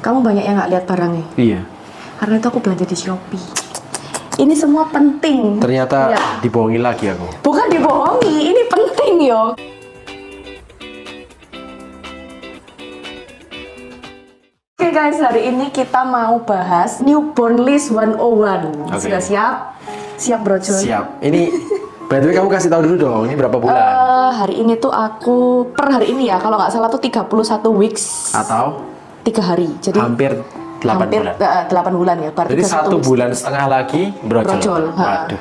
Kamu banyak yang nggak lihat barangnya. Iya. Karena itu aku belanja di Shopee. Ini semua penting. Ternyata ya. dibohongi lagi aku. Bukan dibohongi, ini penting yo. Oke guys, hari ini kita mau bahas Newborn List 101. Sudah siap? Siap brojol? Siap. Ini by the way kamu kasih tahu dulu dong, ini berapa bulan? Hari ini tuh aku per hari ini ya, kalau nggak salah tuh 31 weeks. Atau 3 hari. Jadi hampir 8 bulan. 8 bulan ya. Jadi 1 bulan setengah lagi brojol. Waduh.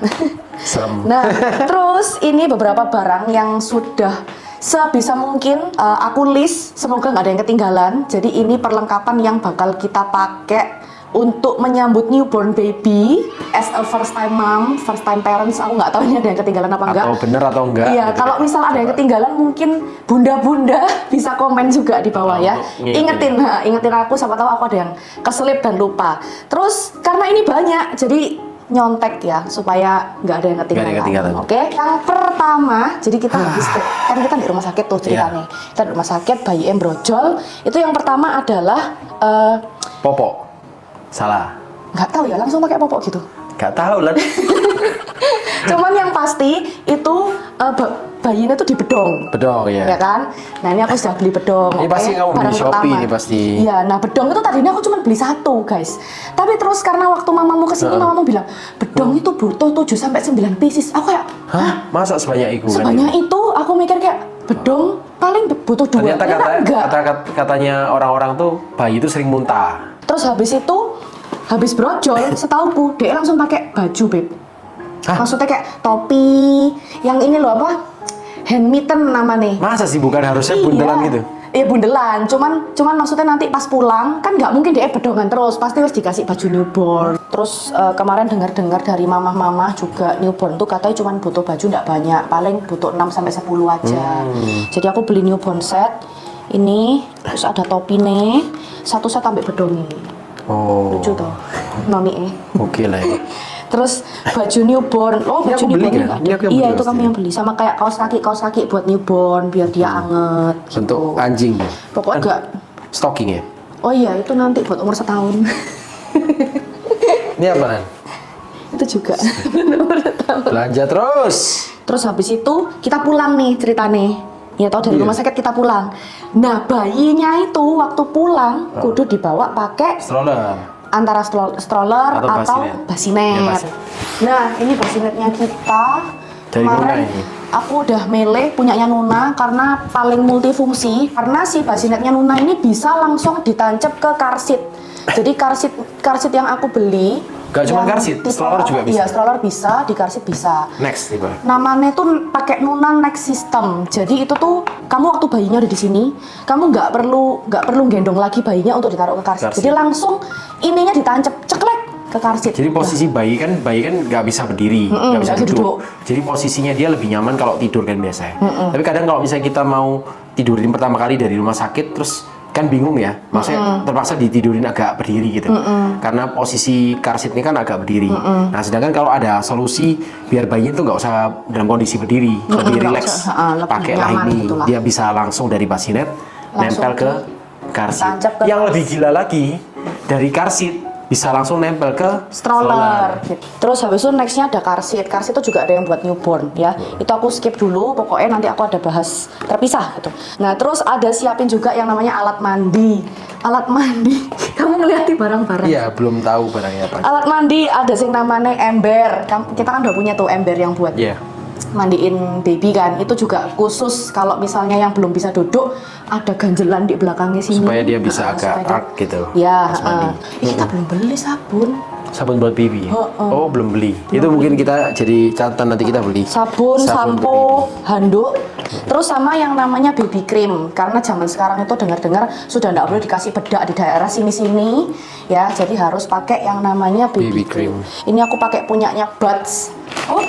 Serem. Nah, terus ini beberapa barang yang sudah sebisa mungkin aku list, semoga nggak ada yang ketinggalan. Jadi ini perlengkapan yang bakal kita pakai untuk menyambut newborn baby as a first time mom, first time parents. Aku nggak tahu ini ada yang ketinggalan apa enggak. Atau bener atau enggak. Iya, gitu kalau kan. misal ada yang ketinggalan mungkin bunda-bunda bisa komen juga di bawah ya. Ingetin aku, siapa tahu aku ada yang keselip dan lupa. Terus karena ini banyak, jadi nyontek ya supaya nggak ada yang ketinggalan. Oke. Yang pertama, jadi kita habis kan kita di rumah sakit tuh ceritanya. Kita di rumah sakit, bayi brojol. Itu yang pertama adalah popok. Salah. Nggak tahu ya, langsung pakai popok gitu. Nggak tahu lah. Cuman yang pasti itu bayinya tuh di bedong. Bedong ya. Ya kan? Nah ini aku sudah beli bedong. Ini pasti kamu beli Shopee ini pasti. Iya, nah bedong itu tadinya aku cuma beli 1 guys. Tapi terus karena waktu mamamu kesini, mamamu bilang bedong itu butuh 7-9 pieces. Aku kayak, hah? Masa sebanyak itu? Sebanyak itu? Aku mikir kayak bedong paling butuh 2. Ternyata katanya orang-orang tuh bayi itu sering muntah. Terus habis brojol, setauku dia langsung pakai baju, Beb. Hah? Maksudnya kayak topi, yang ini loh apa? Hand mitten namanya. Masa sih, bukan harusnya bundelan gitu? Iya bundelan, cuman maksudnya nanti pas pulang kan nggak mungkin dia bedongan terus, pasti harus dikasih baju newborn. Terus kemarin dengar juga newborn tuh katanya cuma butuh baju nggak banyak, paling butuh 6-10 aja. Jadi aku beli newborn set ini, terus ada topi nih, 1 set sampai bedongnya. Oh. Lucu tuh, noni Oke lah ya. Terus baju newborn, baju newborn kan? Iya itu kamu yang beli, sama kayak kaos kaki buat newborn biar dia anget. Untuk gitu. anjing. Pokoknya enggak. Stocking ya? Oh iya itu nanti buat umur 1 tahun. Ini apaan? Itu juga. Umur 1 tahun. Belanja terus. Terus habis itu kita pulang nih ceritanya. Ya tau dari rumah sakit kita pulang. Nah bayinya itu waktu pulang kudu dibawa pakai stroller. Antara stroller atau bassinet. Ya, nah ini bassinetnya kita. Dari kemarin Nuna ini? Aku udah milih punyanya Nuna karena paling multifungsi. Karena si bassinetnya Nuna ini bisa langsung ditancap ke car seat. Jadi car seat yang aku beli gak cuma car seat, stroller juga bisa? Iya stroller bisa, di car seat bisa. Next tiba. Namanya tuh pakai Nuna Next System. Jadi itu tuh kamu waktu bayinya udah di sini, kamu nggak perlu gendong lagi bayinya untuk ditaruh ke car seat. Jadi langsung ininya ditancap ceklek ke car seat. Jadi posisi bayi kan nggak bisa berdiri, nggak bisa duduk. Jadi posisinya dia lebih nyaman kalau tidur kan biasanya. Tapi kadang kalau misalnya kita mau tidurin pertama kali dari rumah sakit terus kan bingung ya, maksudnya terpaksa ditidurin agak berdiri gitu, karena posisi car seat ini kan agak berdiri. Nah sedangkan kalau ada solusi biar bayinya tuh nggak usah dalam kondisi berdiri, lebih rileks, pakailah ini, itulah. Dia bisa langsung dari bassinet nempel ke car seat. Yang lebih gila lagi dari car seat bisa langsung nempel ke stroller. Terus habis itu nextnya ada car seat. Car seat itu juga ada yang buat newborn ya. Itu aku skip dulu. Pokoknya nanti aku ada bahas terpisah gitu. Nah terus ada siapin juga yang namanya alat mandi. Alat mandi. Kamu ngeliat di barang-barang? Iya belum tahu barangnya apa. Alat mandi ada yang namanya ember. Kita kan udah punya tuh ember yang buat mandiin baby kan. Itu juga khusus kalau misalnya yang belum bisa duduk, ada ganjelan di belakangnya sini supaya dia bisa agak ark gitu. Ya, kita belum beli sabun buat baby. Oh, belum beli. Itu mungkin kita jadi catatan nanti kita beli. Sabun sampo, handuk, terus sama yang namanya baby cream. Karena zaman sekarang itu dengar-dengar sudah tidak boleh dikasih bedak di daerah sini-sini, ya. Jadi harus pakai yang namanya baby cream. Ini aku pakai punyanya Buds. Oh,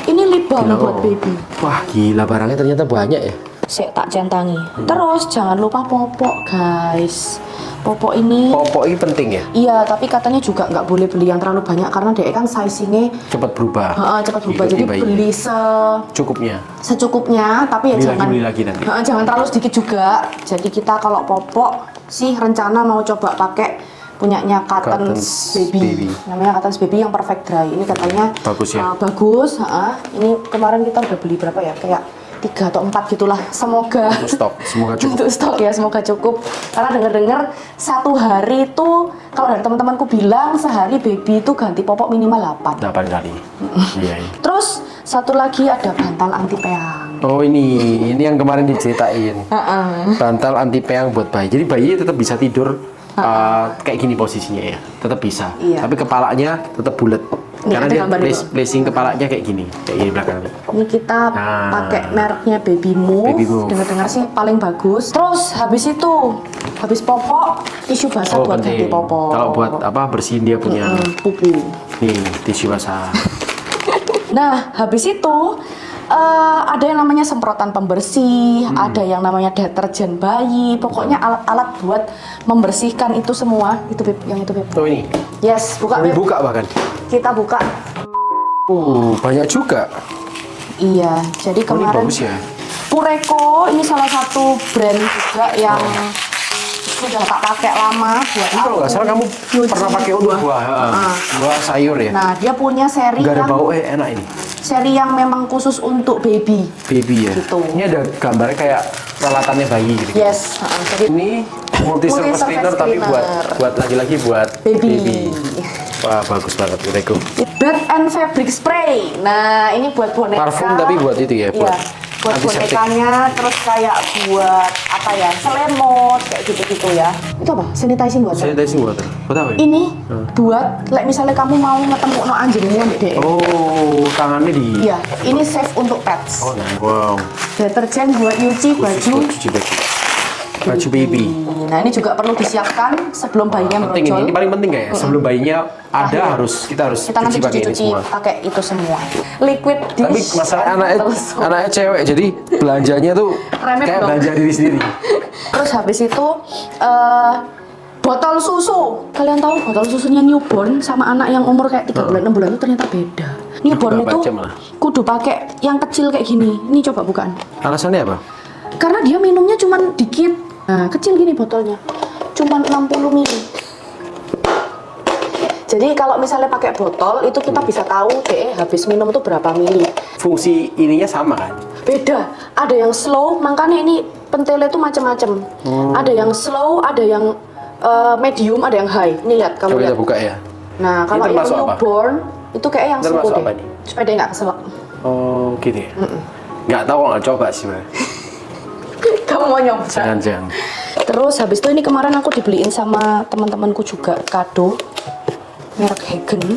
ini lip balm buat baby. Wah, gila barangnya ternyata banyak ya. Sik tak centangi. Terus jangan lupa popok, guys. Popok ini Popok ini penting ya? iya, tapi katanya juga nggak boleh beli yang terlalu banyak karena dia kan sizingnya Cepat berubah. cepat berubah. Jadi Ikuti bayinya. beli Cukupnya. secukupnya, tapi ya Beli lagi nanti. jangan terlalu sedikit juga. Jadi kita kalau popok sih rencana mau coba pakai punyanya Cuttons Baby. Namanya Cuttons Baby yang perfect dry. Ini katanya Bagus ya? bagus. Ini kemarin kita udah beli berapa ya? Kayak 3 atau 4 gitulah. Semoga Untuk stok, semoga cukup. untuk stok ya, semoga cukup. Karena dengar-dengar satu hari itu kalau dari teman-temanku bilang sehari baby itu ganti popok minimal 8. 8 kali. Iya. Iya. Terus satu lagi ada bantal anti peang. Oh ini yang kemarin diceritain. Bantal anti peang buat bayi. Jadi bayi tetap bisa tidur kayak gini posisinya ya, tetap bisa. Iya. Tapi kepalanya tetap bulat. Nih, Karena ada dia gambar itu. placing kepalanya kayak gini belakangnya. Ini kita Nah. pakai mereknya Baby Move. Baby Move. Dengar-dengar sih paling bagus. Terus habis popok, tisu basah buat ganti popok. Kalau buat apa bersihin dia punya pupu. nih tisu basah. Nah, habis itu ada yang namanya semprotan pembersih, ada yang namanya deterjen bayi, pokoknya alat-alat buat membersihkan itu semua. Itu Beb, yang itu Beb. Oh ini. Yes, buka Ini Beb. buka bahkan. Kita buka. Banyak juga. Iya, jadi Oh, ini kemarin bagus ya. Pureko ini salah satu brand juga yang sudah tak pakai lama buat Ini kalau nggak salah kamu nyuci pernah pakai untuk buah, buah sayur ya. Nah, dia punya seri Nggak ada yang bau, enak ini. seri yang memang khusus untuk baby. Baby ya. Gitu. Ini ada gambarnya kayak peralatannya bayi gitu. Yes, jadi Ini multi surface cleaner tapi buat lagi-lagi buat baby. Wah, bagus banget Pureko. Bed and fabric spray. Nah, ini buat boneka. Parfum tapi buat itu ya, buat Iya, buat antiseptik. bonekanya, terus kayak buat apa ya, selemot kayak gitu-gitu ya. Itu apa? Sanitizing water. Sanitizing water. Buat apa ya? Ini buat, misalnya kamu mau ketemu no anjingnya ambek dhek. Oh, tangannya di. Iya, ini safe untuk pets. Oh, nah, wow. Deterjen buat nyuci Khusus baju. buat cuci baju. Baju baby. Nah, ini juga perlu disiapkan sebelum bayinya Penting merojol. ini paling penting ya. Sebelum bayinya ada kita harus Kita nanti cuci pakai ini cuci semua. pakai itu semua. Liquid dish. Tapi masalah anaknya cewek, jadi belanjanya tuh Remeh kayak dong. belanja diri sendiri. Terus habis itu botol susu. Kalian tahu botol susunya newborn sama anak yang umur kayak 3 bulan 6 bulan itu ternyata beda. Newborn Berapa itu jam lah? kudu pakai yang kecil kayak gini. Ini coba bukaan. Alasannya apa? Karena dia minumnya cuman dikit. Nah, kecil gini botolnya. Cuman 60 mili. Jadi kalau misalnya pakai botol itu kita bisa tahu deh habis minum itu berapa mili. Fungsi ininya sama kan? Beda. Ada yang slow, makanya ini pentilnya itu macam-macam. Ada yang slow, ada yang medium, ada yang high. Ini lihat, kamu Coba kita lihat. buka ya. Nah, kalau yang termasuk apa? newborn itu kayak yang slow Termasuk deh. apa nih? Supaya dia nggak keselak. Oh, gitu ya. Nggak tahu nggak coba sih, Mbak. Kamu mau nyoba? Jangan. Terus habis itu ini kemarin aku dibeliin sama teman-temanku juga kado merek Hagen.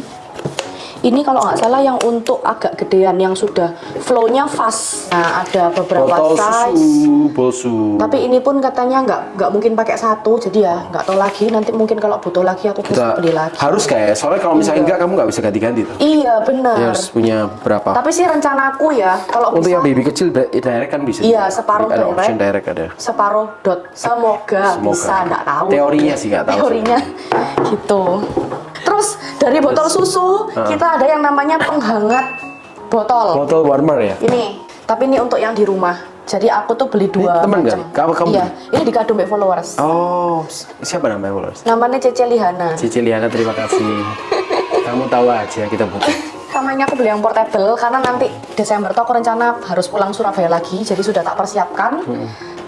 Ini kalau nggak salah yang untuk agak gedean yang sudah flow-nya fast. Nah, ada beberapa Botol size. susu, bolsu. Tapi ini pun katanya nggak mungkin pakai satu, jadi ya nggak tahu lagi. Nanti mungkin kalau butuh lagi aku bisa beli lagi. Harus kayak, soalnya kalau misalnya enggak kamu nggak bisa ganti-ganti tuh. Iya benar. Ya, harus punya berapa? Tapi sih rencanaku ya, kalau Untuk bisa yang baby kecil direct kan bisa. Iya, separuh ada direct. option direct ada. separuh dot. Semoga bisa, nggak tahu. Teorinya sih nggak tahu. Teorinya gitu. Terus dari botol susu kita ada yang namanya penghangat botol. Botol warmer ya. Ini, tapi ini untuk yang di rumah. Jadi aku tuh beli dua Ini temen macam. nggak? Kamu Iya, ini dikado mbak followers. Oh, siapa namanya followers? Namanya Cece Lihana. Cici Liana, terima kasih. Kamu tahu aja kita butuh. Sama ini aku beli yang portable karena nanti Desember tuh aku rencana harus pulang Surabaya lagi, jadi sudah tak persiapkan.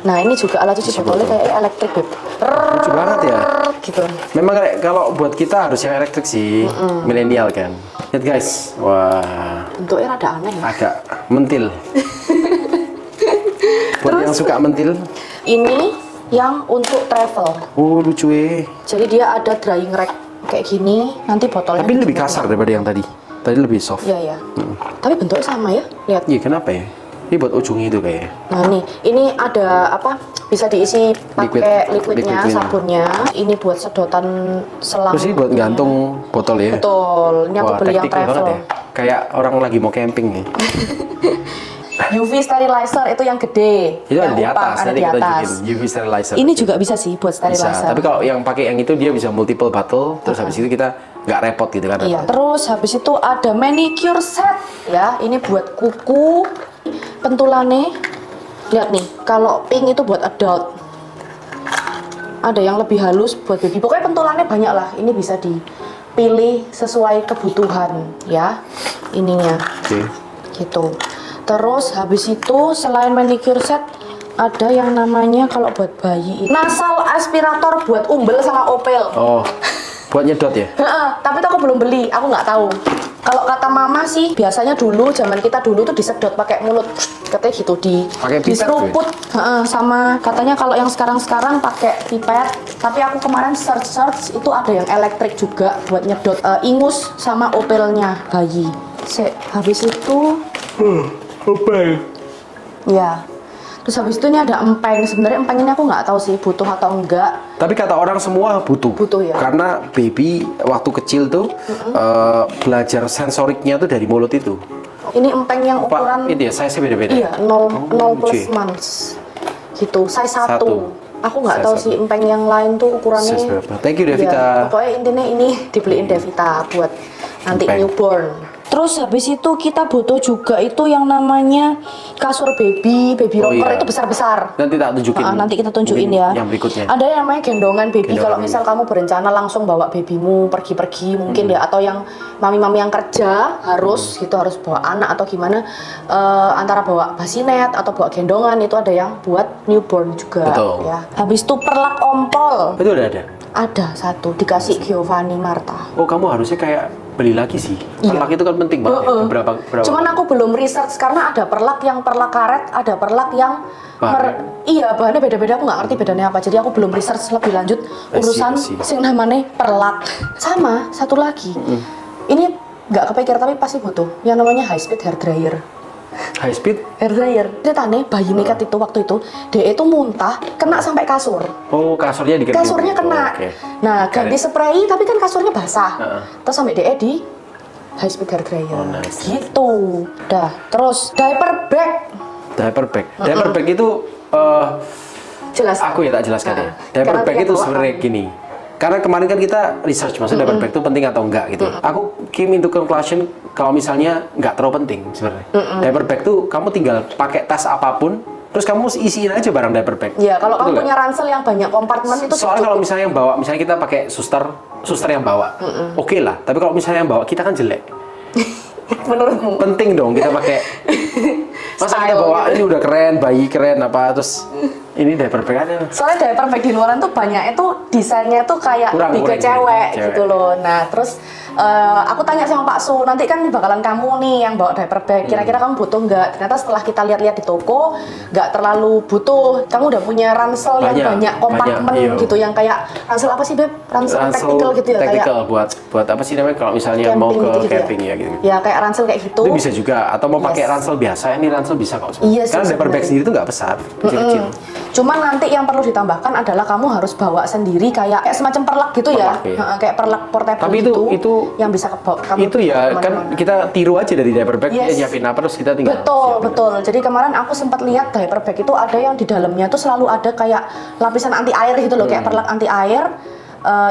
Nah ini juga alat cuci botolnya kayak elektrik Beb. Lucu banget ya. Gitu. Memang kayak kalau buat kita harus yang elektrik sih, milenial kan. Lihat guys, wah Bentuknya rada aneh ya. agak mentil. Buat yang suka mentil, Ini yang untuk travel. oh lucu Jadi dia ada drying rack kayak gini, nanti botolnya. Tapi ini lebih kasar daripada yang tadi. Tadi lebih soft. Iya ya. Tapi bentuknya sama ya, lihat. Iya kenapa ya? Ini buat ujungnya itu kayaknya. Nah nih, ini ada apa? Bisa diisi pakai liquidnya, liquidnya. sabunnya. Ini buat sedotan selang. Terus ini buat gantung botol ya? Betul. Ini aku Wah, beli yang teknikal travel. banget ya. Kayak orang lagi mau camping nih. UV sterilizer itu yang gede. Itu ada yang di upang, atas, ada nanti di kita atas. tunjukin UV sterilizer. Ini juga bisa sih buat bisa, sterilizer. tapi kalau yang pakai yang itu dia bisa multiple bottle, terus habis itu kita nggak repot gitu kan. Iya, terus habis itu ada manicure set ya. Ini buat kuku, pentulannya. Lihat nih, kalau pink itu buat adult. Ada yang lebih halus buat baby. Pokoknya pentulannya banyak lah. Ini bisa dipilih sesuai kebutuhan ya. Ininya. Oke. Gitu. Terus habis itu selain manicure set ada yang namanya kalau buat bayi nasal aspirator buat umbel sama opel. Oh, buat nyedot ya? Heeh, tapi itu aku belum beli, aku nggak tahu. Kalau kata mama sih biasanya dulu zaman kita dulu tuh disedot pakai mulut, katanya gitu Pakai pipet diseruput. Heeh, sama katanya kalau yang sekarang pakai pipet. Tapi aku kemarin search itu ada yang elektrik juga buat nyedot ingus sama opelnya bayi. Habis itu Opel. ya. Terus habis itu ini ada empeng. Sebenarnya empeng ini aku nggak tahu sih butuh atau enggak. Tapi kata orang semua butuh. Butuh ya. Karena baby waktu kecil tuh belajar sensoriknya tuh dari mulut itu. Ini empeng yang ukuran Ini ya, size beda-beda. iya 0 plus Oke. months. Gitu, size 1. Satu. Aku nggak Size tahu satu. sih empeng yang lain tuh ukurannya. Size berapa? Thank you, Devita. Iya, pokoknya intinya ini dibeliin Devita buat nanti Empeng. newborn. Terus habis itu kita butuh juga itu yang namanya kasur baby Oh, rocker iya. itu besar-besar. Nanti tak tunjukin. Nanti kita tunjukin Mungkin ya. Yang berikutnya. Ada yang namanya gendongan baby. Gendongan Kalau baby. misal kamu berencana langsung bawa babymu pergi-pergi mungkin ya, atau yang mami-mami yang kerja harus gitu harus bawa anak atau gimana, antara bawa basinet atau bawa gendongan itu ada yang buat newborn juga. Betul. Ya. Habis itu perlak ompol. Itu udah ada. Ada satu dikasih Giovanni Marta. Oh, kamu harusnya kayak beli lagi sih. Perlak itu kan penting banget. Ya. Berapa? Cuman aku belum research karena ada perlak yang perlak karet, ada perlak yang iya bahannya beda-beda, aku nggak ngerti bedanya apa. Jadi aku belum research lebih lanjut urusan I see. sing namanya perlak. Sama satu lagi. Ini nggak kepikir tapi pasti butuh yang namanya high speed hair dryer. High speed? Hair dryer. Ceritanya bayi nekat itu waktu itu dia itu muntah kena sampai kasur. Oh, kasurnya dikena. Kasurnya kena. Oh, oke. Nah, ganti spray tapi kan kasurnya basah. Heeh. Terus sampai dia di high speed hair dryer. Oh, nice. Gitu. Dah, terus diaper bag. Diaper bag. Diaper bag itu Jelas. aku ya tak jelaskan ya. Diaper Karena bag tiap itu bawaan. sebenarnya gini. Karena kemarin kan kita research maksudnya diaper bag itu penting atau enggak gitu. Aku came into conclusion kalau misalnya nggak terlalu penting sebenarnya. Diaper bag tuh kamu tinggal pakai tas apapun, terus kamu isiin aja barang diaper bag. Ya, kalau Betul kamu nggak? punya ransel yang banyak kompartemen itu Soalnya kalau cukup. misalnya yang bawa, misalnya kita pakai suster yang bawa, oke lah. Tapi kalau misalnya yang bawa kita kan jelek. Menurutmu? Penting dong kita pakai. Masa kita Style bawa gitu. ini udah keren, bayi keren apa terus ini diaper bag aja. Soalnya diaper bag di luaran tuh banyak itu desainnya tuh kayak Kurang, lebih ke kurang, cewek cewek. gitu loh. Nah, terus aku tanya sama Pak Su, nanti kan bakalan kamu nih yang bawa diaper bag. Kira-kira kamu butuh nggak? Ternyata setelah kita lihat-lihat di toko, nggak terlalu butuh. Kamu udah punya ransel yang banyak kompartemen iya. gitu, yang kayak ransel apa sih Beb? Ransel tactical gitu ya, Tactical buat apa sih namanya kalau misalnya mau ke gitu-gitu camping ya gitu. Ya kayak ransel kayak gitu. Itu bisa juga atau mau pakai Yes. ransel biasa, ini ransel bisa kok sebenarnya. Iya sih, Karena diaper bag sebenarnya. sendiri itu nggak besar, kecil-kecil. Cuman nanti yang perlu ditambahkan adalah kamu harus bawa sendiri kayak semacam perlak gitu ya. Perlak, iya. Heeh, kayak perlak portable Tapi gitu. itu yang bisa kamu itu ya kemana-mana. kan kita tiru aja dari diaper bag, Yes. dia nyiapin apa terus kita tinggal Betul, siapin. betul. Jadi kemarin aku sempat lihat diaper bag itu ada yang di dalamnya tuh selalu ada kayak lapisan anti air gitu loh, kayak perlak anti air.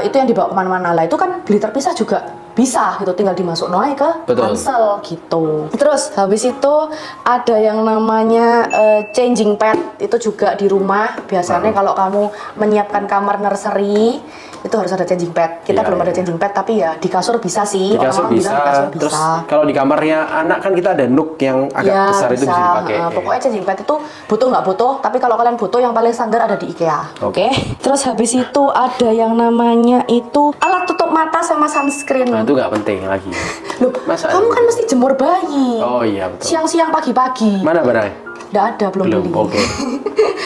Itu yang dibawa kemana-mana lah. Itu kan beli terpisah juga bisa gitu, tinggal dimasuk noai ke Betul. ransel gitu. Terus habis itu ada yang namanya changing pad, itu juga di rumah. Biasanya kalau kamu menyiapkan kamar nursery itu harus ada changing pad. Kita Iya, belum ada iya. changing pad tapi ya di kasur bisa sih. Di kasur Orang-orang bisa, bilang di kasur terus bisa. kalau di kamarnya anak kan kita ada nook yang agak Ya, besar itu bisa dipakai. Pokoknya changing pad itu butuh nggak butuh, tapi kalau kalian butuh yang paling standar ada di IKEA. Oke. Terus habis itu ada yang namanya itu alat tutup mata sama sunscreen. Nah itu nggak penting lagi. Loh, Masa kamu ada? kan mesti jemur bayi. Oh iya betul. Siang-siang pagi-pagi. Mana barangnya? Nggak ada, belum Belum, beli. oke.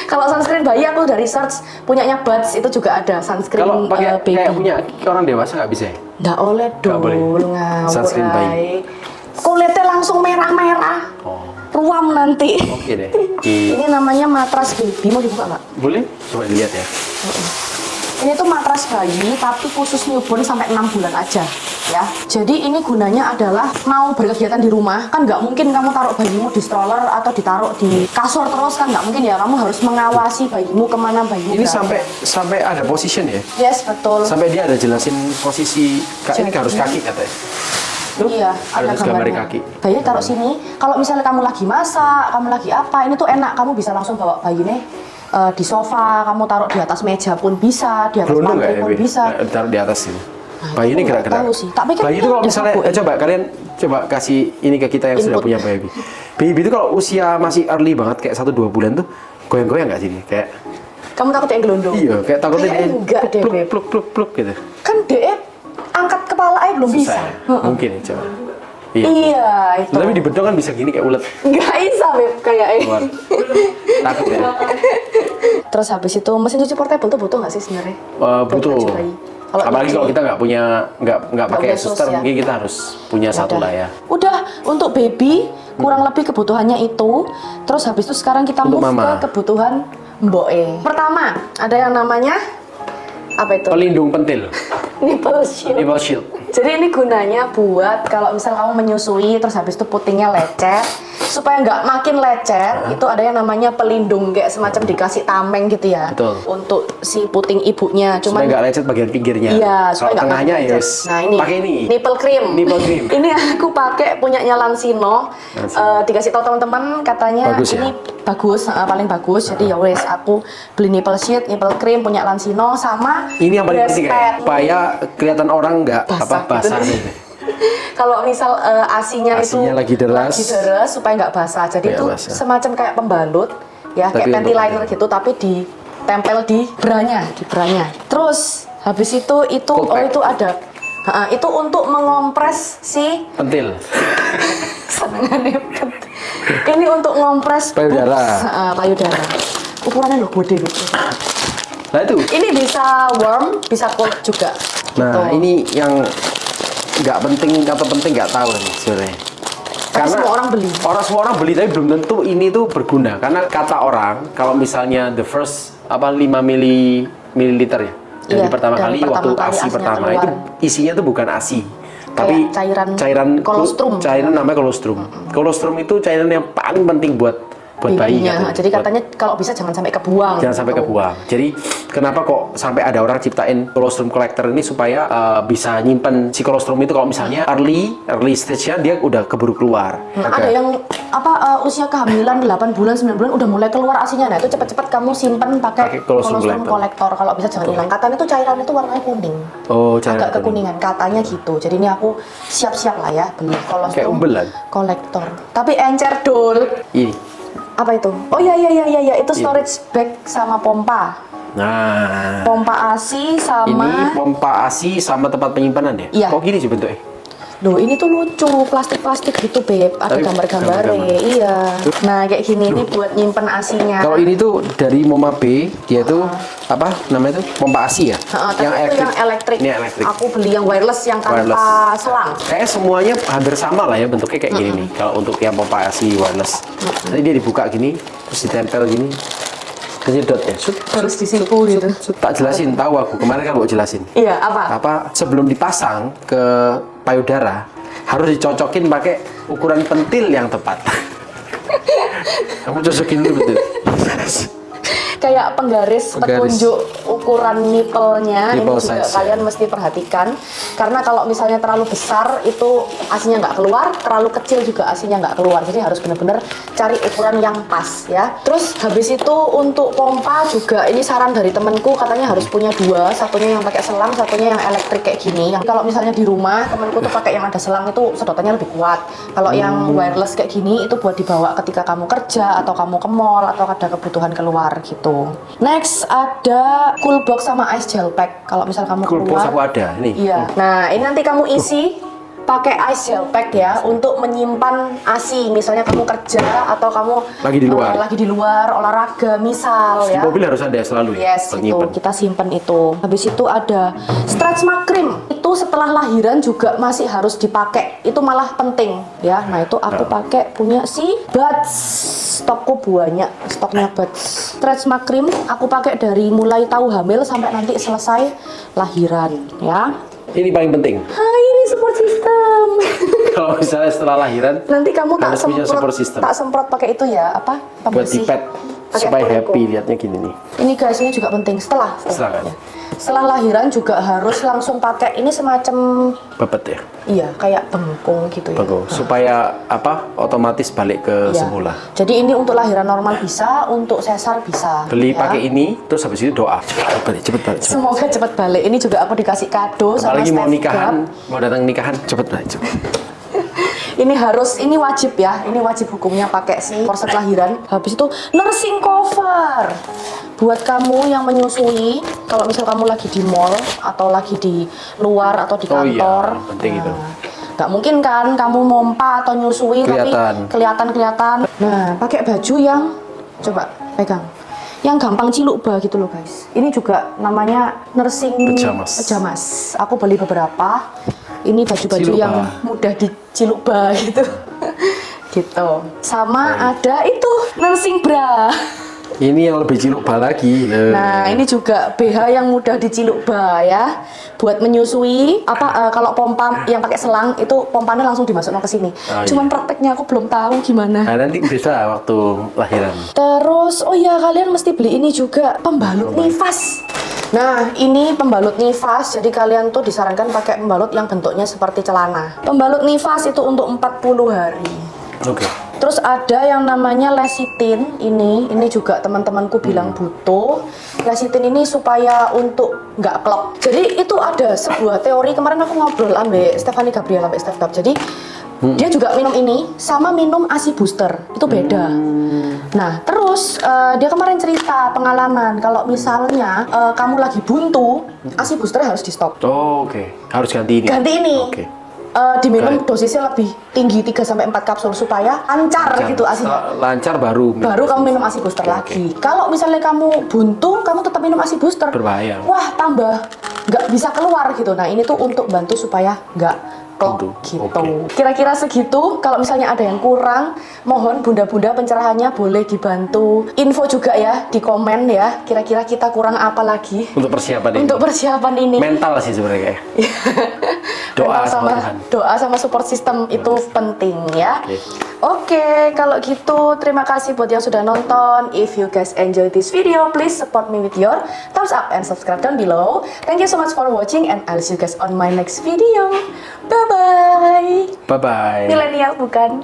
Kalau sunscreen bayi aku dari search, punyanya Buds itu juga ada sunscreen Kalau pakai baby. kayak punya orang dewasa nggak bisa ya? Nggak oleh Nggak boleh. dong, ngawur Sunscreen bayi. ay. Kulitnya langsung merah-merah. Oh, Ruam nanti. oke deh. Ini namanya matras baby, mau dibuka nggak? Boleh? Coba dilihat ya. Ini tuh matras bayi tapi khusus newborn sampai 6 bulan aja ya. Jadi ini gunanya adalah mau berkegiatan di rumah, kan nggak mungkin kamu taruh bayimu di stroller atau ditaruh di kasur terus, kan nggak mungkin ya. Kamu harus mengawasi bayimu kemana bayimu Ini berada. sampai ada position ya? Yes, betul. Sampai dia ada jelasin posisi, ini harus kaki katanya. Tuh, Iya, ada gambar gambarnya. kaki. Bayi taruh sini. Kalau misalnya kamu lagi masak, kamu lagi apa, ini tuh enak. Kamu bisa langsung bawa bayi nih di sofa, kamu taruh di atas meja pun bisa, di atas Gelondong lantai nggak ya, pun Bi? bisa. Taruh di atas ini. Nah, Bayi itu ini nggak gerak-gerak. tahu sih. Tak pikir Bayi itu ini kalau udah misalnya, sabuk ya? coba kalian coba kasih ini ke kita yang sudah Input. punya baby. Baby itu kalau usia masih early banget kayak 1-2 bulan tuh goyang-goyang nggak sini? Kayak Kamu takut yang gelondong? iya, kayak takutnya Kayaknya dia enggak deh, pluk, Beb. pluk pluk pluk gitu. Kan DE angkat kepala aja belum bisa. Susah ya? Mungkin ya, coba. Iya. Iya, itu. Tapi di bedong kan bisa gini kayak ulet Nggak bisa, Beb, kayaknya. keluar. Takut ya? Terus habis itu mesin cuci portable tuh butuh nggak sih sebenarnya? Buat Butuh. baju bayi. Apalagi nyuci, kalau kita nggak punya nggak pakai punya suster, sos ya. mungkin kita harus punya satu Udah. lah ya. Udah, untuk baby kurang lebih kebutuhannya itu. Terus habis itu sekarang kita Untuk move mama. ke kebutuhan Mboe. Pertama, ada yang namanya apa itu? Pelindung pentil, Nipple shield. nipple shield. Jadi ini gunanya buat kalau misal kamu menyusui terus habis itu putingnya lecet, supaya nggak makin lecet, itu ada yang namanya pelindung kayak semacam dikasih tameng gitu ya. Betul. Untuk si puting ibunya. Supaya nggak lecet bagian pinggirnya. Iya, Kalau supaya nggak tengahnya makin ya lecet. wis, Nah ini, pakai ini. nipple cream. Nipple cream. Ini aku pakai punyanya Lansino. Dikasih tahu teman-teman katanya Bagus ya? ini bagus, paling bagus. Jadi ya wes, aku beli nipple sheet, nipple cream punya Lansino sama Ini yang paling penting breast ya, pad. supaya kelihatan orang nggak basah gitu. gitu. Kalau misal asinya Asinya lagi deras. supaya nggak basah. Jadi Nggak itu basah. semacam kayak pembalut ya, Tapi kayak untuk- panty liner gitu, tapi ditempel di branya. Terus habis itu Cold pack. itu ada. Itu untuk mengompres si Pentil. senengannya. Ini untuk ngompres Payudara. boobs, payudara. Ukurannya loh gede gitu. Nah itu. Ini bisa warm, bisa cold juga. Nah Gitu. ini yang nggak penting atau penting nggak tahu nih sebenarnya. Tapi semua orang beli. Semua orang beli, tapi belum tentu ini tuh berguna. Karena kata orang kalau misalnya the first 5 mililiter ya. Dari Iya, pertama dari kali pertama waktu kali ASI asinya pertama keluar. itu isinya tuh bukan ASI. Tapi cairan kolostrum. Cairan namanya kolostrum. Kolostrum itu cairan yang paling penting buat bayi. Babynya. katanya. Jadi Buat- katanya kalau bisa jangan sampai kebuang. Jangan sampai gitu. kebuang. Jadi kenapa kok sampai ada orang ciptain colostrum collector ini supaya bisa nyimpen si colostrum itu kalau misalnya early stage-nya dia udah keburu keluar. Ada yang usia kehamilan 8 bulan 9 bulan udah mulai keluar asinya. Nah, itu cepet-cepet kamu simpen pakai Pakai colostrum colostrum collector. Kalau bisa jangan hilang. Katanya itu cairan itu warnanya kuning. Oh, cairan Agak kuning. kekuningan katanya gitu. Jadi ini aku siap-siap lah ya beli Kayak colostrum umbelan. collector. Tapi encer dol. Ini. Apa itu? Oh iya itu storage bag sama pompa. Nah, Pompa ASI ini sama pompa ASI sama tempat penyimpanan ya? Iya. Kok gini sih bentuknya? Loh, ini tuh lucu, plastik-plastik gitu, Beb. Ada Tapi gambar-gambarnya. gambar-gambar. Iya. Nah, kayak gini ini buat nyimpen asinya. Kalau ini tuh dari Moma B, dia tuh apa namanya tuh? Pompa ASI ya? Tapi itu yang elektrik. Ini elektrik. Aku beli yang wireless yang tanpa Wireless. selang. Kayaknya semuanya hampir sama lah ya bentuknya kayak gini nih. Kalau untuk yang pompa ASI wireless, nanti dia dibuka gini, terus ditempel gini, kenyedot ya. Terus disipu gitu. Tak jelasin, tahu aku kemarin kan gua jelasin. Iya, apa? Apa sebelum dipasang ke payudara harus dicocokin pakai ukuran pentil yang tepat. Kamu cocokin dulu betul. Kayak penggaris petunjuk ukuran nipple-nya Nipple ini juga size, kalian mesti perhatikan, karena kalau misalnya terlalu besar itu asinya nggak keluar, terlalu kecil juga asinya nggak keluar. Jadi harus benar-benar cari ukuran yang pas ya. Terus habis itu untuk pompa juga ini saran dari temenku, katanya harus punya dua, satunya yang pakai selang, satunya yang elektrik kayak gini. Yang kalau misalnya di rumah temenku tuh pakai yang ada selang itu sedotannya lebih kuat. Kalau yang wireless kayak gini itu buat dibawa ketika kamu kerja atau kamu ke mall atau ada kebutuhan keluar gitu. Next ada cool box sama ice gel pack. Kalau misal kamu Cool box keluar, aku ada nih. iya. Nah, ini nanti kamu isi pakai ice gel pack ya untuk menyimpan ASI. Misalnya kamu kerja atau kamu Lagi di luar. olahraga misal Di ya. mobil harus ada selalu ya. Yes, buat itu nyimpen. kita simpen itu. Habis itu ada stretch mark cream. Itu setelah lahiran juga masih harus dipakai. Itu malah penting ya. Nah, itu aku pakai punya si Buds. Stokku banyak, stoknya Buds. Stretch mark cream aku pakai dari mulai tahu hamil sampai nanti selesai lahiran ya. Ini paling penting. Hai, ini support system. Kalau misalnya setelah lahiran, Nanti kamu tak harus punya support semprot, system. tak semprot pakai itu ya, apa? buat Pembersih. dipet Pakai supaya Puriko. happy lihatnya gini nih. Ini guys, ini juga penting setelah. Setelah kan? Ya. Setelah lahiran juga harus langsung pakai ini semacam Pepet ya, iya kayak bengkung gitu ya. bengkung. Supaya apa? Otomatis balik ke Iya. semula. Jadi ini untuk lahiran normal bisa, untuk sesar bisa. Beli ya. pakai ini, terus habis itu doa. Cepet balik, cepet balik. Cepet. Semoga cepat balik. Ini juga aku dikasih kado sama Apalagi mau Steph nikahan, Gap. mau datang nikahan, cepet balik, cepet. Ini harus, ini wajib ya. Ini wajib hukumnya pakai si korset lahiran. Habis itu nursing cover. Buat kamu yang menyusui, kalau misal kamu lagi di mall atau lagi di luar atau di Oh iya, kantor. penting itu. Nggak mungkin kan kamu mompa atau nyusui Kelihatan. tapi kelihatan. Nah, pakai baju yang coba pegang. Yang gampang ciluk bah gitu loh guys. Ini juga namanya nursing Pajamas. Aku beli beberapa. Ini baju-baju Ciluk yang bah. mudah diciluk bah gitu. Gitu. Sama ada itu nursing bra. Ini yang lebih ciluk bal lagi. Nah, ini juga BH yang mudah diciluk bah ya. Buat menyusui kalau pompa yang pakai selang itu pompanya langsung dimasukkan ke sini. Oh, iya. Cuman prakteknya aku belum tahu gimana. Nah, nanti bisa waktu lahiran. Terus, oh ya kalian mesti beli ini juga pembalut nifas. Nah, ini pembalut nifas. Jadi kalian tuh disarankan pakai pembalut yang bentuknya seperti celana. Pembalut nifas itu untuk 40 hari. Oke. Terus ada yang namanya lecithin. Ini juga teman-temanku bilang butuh. Lecithin ini supaya untuk nggak klop. Jadi itu ada sebuah teori, kemarin aku ngobrol ambek Stephanie Gabriel ambek Steph Gap. Jadi dia juga minum ini sama minum ASI booster. Itu beda. Nah, terus dia kemarin cerita pengalaman kalau misalnya kamu lagi buntu, ASI boosternya harus di stop. Oh, oke. Harus ganti ini. Ganti ini. Oke. Diminum Baik. dosisnya lebih tinggi 3-4 kapsul supaya lancar gitu asinya. Lancar baru. Baru kamu minum ASI booster Oke, lagi. Kalau misalnya kamu buntu, kamu tetap minum ASI booster. Berbahaya. Wah, tambah nggak bisa keluar gitu. Nah, ini tuh untuk bantu supaya nggak klop Buntu. gitu. Oke. Kira-kira segitu. Kalau misalnya ada yang kurang, mohon bunda-bunda pencerahannya boleh dibantu. Info juga ya di komen ya. Kira-kira kita kurang apa lagi Untuk persiapan ini. untuk persiapan ini. Mental sih sebenarnya kayak. Doa Mental sama Tuhan. doa sama support system itu penting ya. Oke. Oke, kalau gitu terima kasih buat yang sudah nonton. If you guys enjoy this video, please support me with your thumbs up and subscribe down below. Thank you so much for watching and I'll see you guys on my next video. Bye bye. Bye bye. Milenial bukan?